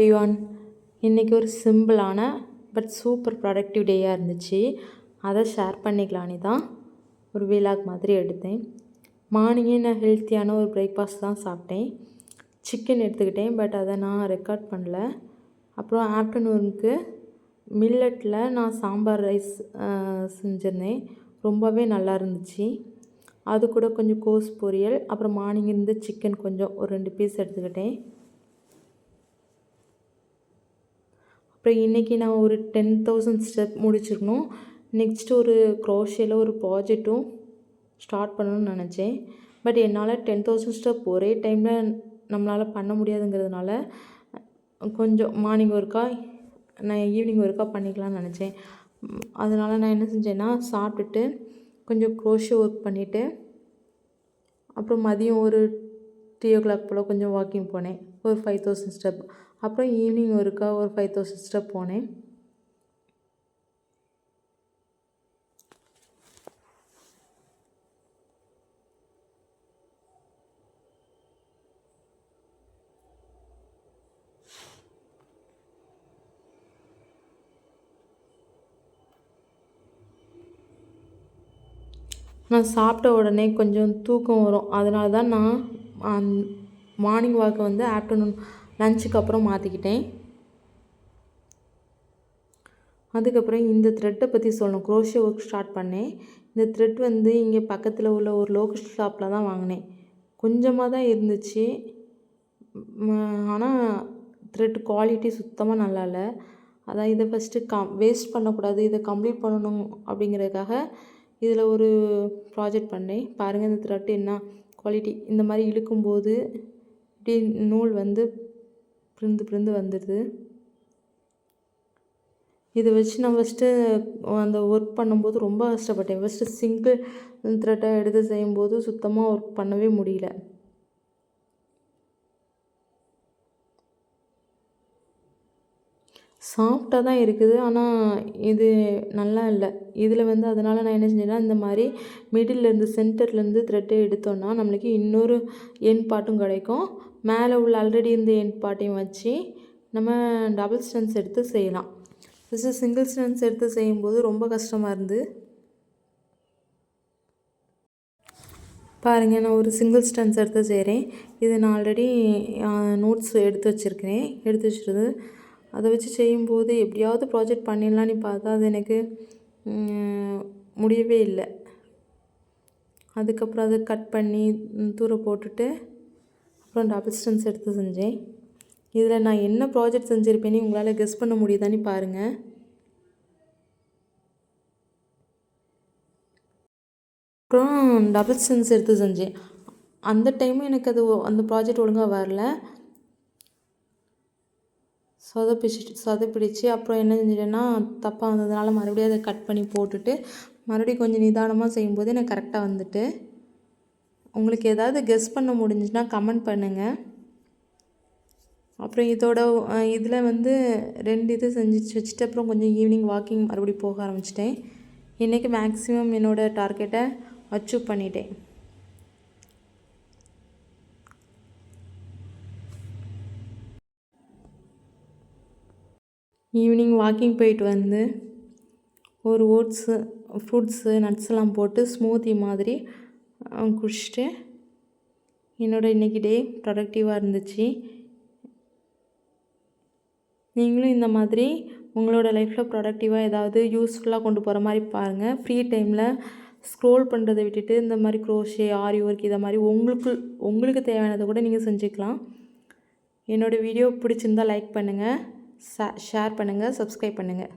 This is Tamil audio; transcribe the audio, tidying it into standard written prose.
எவ்ரிவன், இன்றைக்கி ஒரு சிம்பிளான பட் சூப்பர் ப்ரொடக்டிவ் டேயாக இருந்துச்சு. அதை ஷேர் பண்ணிக்கலான்னு தான் ஒரு விலாக் மாதிரி எடுத்தேன். மார்னிங்கே நான் ஹெல்த்தியான ஒரு பிரேக்ஃபாஸ்ட் தான் சாப்பிட்டேன். சிக்கன் எடுத்துக்கிட்டேன், பட் அதை நான் ரெக்கார்ட் பண்ணல. அப்புறம் ஆஃப்டர்நூனுக்கு மில்லட்டில் நான் சாம்பார் ரைஸ் செஞ்சுருந்தேன். ரொம்பவே நல்லா இருந்துச்சு. அது கூட கொஞ்சம் கோஸ் பொரியல், அப்புறம் மார்னிங் இருந்து சிக்கன் கொஞ்சம் ஒரு 2 பீஸ் எடுத்துக்கிட்டேன். அப்புறம் இன்றைக்கி நான் ஒரு 10,000 ஸ்டெப் முடிச்சிருக்கணும். நெக்ஸ்ட்டு ஒரு க்ரோஷேயில் ஒரு ப்ராஜெக்ட்டும் ஸ்டார்ட் பண்ணணும்னு நினச்சேன். பட் என்னால் 10,000 ஸ்டெப் ஒரே டைமில் நம்மளால் பண்ண முடியாதுங்கிறதுனால கொஞ்சம் மார்னிங் ஒர்க்கா நான் ஈவினிங் ஒர்க்கா பண்ணிக்கலாம்னு நினச்சேன். அதனால் நான் என்ன செஞ்சேன்னா, சாப்பிட்டுட்டு கொஞ்சம் க்ரோஷே ஒர்க் பண்ணிவிட்டு அப்புறம் மதியம் ஒரு 3 போல் கொஞ்சம் வாக்கிங் போனேன், ஒரு 5,000 ஸ்டெப். அப்புறம் ஈவினிங் ஒருக்கா ஒரு 5,000 ஸ்டெப் போனேன். நான் சாப்பிட்ட உடனே கொஞ்சம் தூக்கம் வரும். அதனால தான் நான் மார்னிங் வாக்கை வந்து ஆஃப்டர்நூன் லஞ்சுக்கு அப்புறம் மாற்றிக்கிட்டேன். அதுக்கப்புறம் இந்த த்ரெட்டை பற்றி சொல்லணும். க்ரோஷே ஒர்க் ஸ்டார்ட் பண்ணேன். இந்த த்ரெட் வந்து இங்கே பக்கத்தில் உள்ள ஒரு லோக்கல் ஷாப்பில் தான் வாங்கினேன். கொஞ்சமாக தான் இருந்துச்சு, ஆனால் த்ரெட் குவாலிட்டி சுத்தமாக நல்லா இல்லை. அதான் இதை ஃபஸ்ட்டு வேஸ்ட் பண்ணக்கூடாது, இதை கம்ப்ளீட் பண்ணணும் அப்படிங்கிறதுக்காக இதில் ஒரு ப்ராஜெக்ட் பண்ணேன். பாருங்கள் இந்த த்ரெட் என்ன குவாலிட்டி. இந்த மாதிரி இழுக்கும்போது இப்படி நூல் வந்து பிரிந்து வந்துடுது. இதை வச்சு நான் ஃபஸ்ட்டு அந்த ஒர்க் பண்ணும்போது ரொம்ப கஷ்டப்பட்டேன். ஃபஸ்ட்டு சிங்கிள் த்ரெட்டை எடுத்து செய்யும்போது சுத்தமாக ஒர்க் பண்ணவே முடியல. சாஃப்டாக தான் இருக்குது, ஆனால் இது நல்லா இல்லை. இதில் வந்து அதனால் நான் என்ன செஞ்சேன்னா, இந்த மாதிரி மிடில்லேருந்து சென்டர்லேருந்து த்ரெட்டை எடுத்தோன்னா நம்மளுக்கு இன்னொரு எண்ட் பார்ட்டும் கிடைக்கும். மேலே உள்ள ஆல்ரெடி இந்த எண்ட் பார்ட்டையும் வச்சு நம்ம டபுள் ஸ்டென்ஸ் எடுத்து செய்யலாம். ஃபஸ்ட்டு சிங்கிள் ஸ்டென்ஸ் எடுத்து செய்யும்போது ரொம்ப கஷ்டமாக இருந்து. பாருங்கள், நான் ஒரு சிங்கிள் ஸ்டென்ஸ் எடுத்து செய்கிறேன். இது நான் ஆல்ரெடி நோட்ஸ் எடுத்து வச்சுருது. அதை வச்சு செய்யும்போது எப்படியாவது ப்ராஜெக்ட் பண்ணிடலான்னு பார்த்தா அது எனக்கு முடியவே இல்லை. அதுக்கப்புறம் அதை கட் பண்ணி தூர போட்டுட்டு அப்புறம் டபுள் ஸ்டென்ஸ் எடுத்து செஞ்சேன். இதில் நான் என்ன ப்ராஜெக்ட் செஞ்சுருப்பேன்னு உங்களால் கெஸ் பண்ண முடியுதான்னு பாருங்கள். அப்புறம் டபுள் ஸ்டென்ஸ் எடுத்து செஞ்சேன். அந்த டைமும் எனக்கு அந்த ப்ராஜெக்ட் ஒழுங்காக வரல, சொதப்பிடிச்சு. அப்புறம் என்ன செஞ்சிட்டேன்னா, தப்பாக வந்ததுனால மறுபடியும் அதை கட் பண்ணி போட்டுட்டு மறுபடியும் கொஞ்சம் நிதானமாக செய்யும்போது எனக்கு கரெக்டாக வந்துட்டு. உங்களுக்கு ஏதாவது கெஸ் பண்ண முடிஞ்சுன்னா கமெண்ட் பண்ணுங்கள். அப்புறம் இதில் வந்து 2 இது செஞ்சு வச்சுட்டு அப்புறம் கொஞ்சம் ஈவினிங் வாக்கிங் மறுபடியும் போக ஆரம்பிச்சிட்டேன். இன்றைக்கி மேக்ஸிமம் என்னோடய டார்கெட்டை அச்சீவ் பண்ணிட்டேன். ஈவினிங் வாக்கிங் போயிட்டு வந்து ஒரு ஓட்ஸு, ஃப்ரூட்ஸு, நட்ஸ்லாம் போட்டு ஸ்மூத்தி மாதிரி குடிச்சிட்டு என்னோடய இன்றைக்கி டே ப்ரொடக்டிவாக இருந்துச்சு. நீங்களும் இந்த மாதிரி உங்களோட லைஃப்பில் ப்ரொடக்டிவாக ஏதாவது யூஸ்ஃபுல்லாக கொண்டு போகிற மாதிரி பாருங்கள். ஃப்ரீ டைமில் ஸ்க்ரோல் பண்ணுறதை விட்டுட்டு இந்த மாதிரி க்ரோஷே, ஆரி ஒர்க் இதை மாதிரி உங்களுக்கு தேவையானதை கூட நீங்கள் செஞ்சுக்கலாம். என்னோடய வீடியோ பிடிச்சிருந்தால் லைக் பண்ணுங்கள், ஷேர் பண்ணுங்கள், சப்ஸ்கிரைப் பண்ணுங்கள்.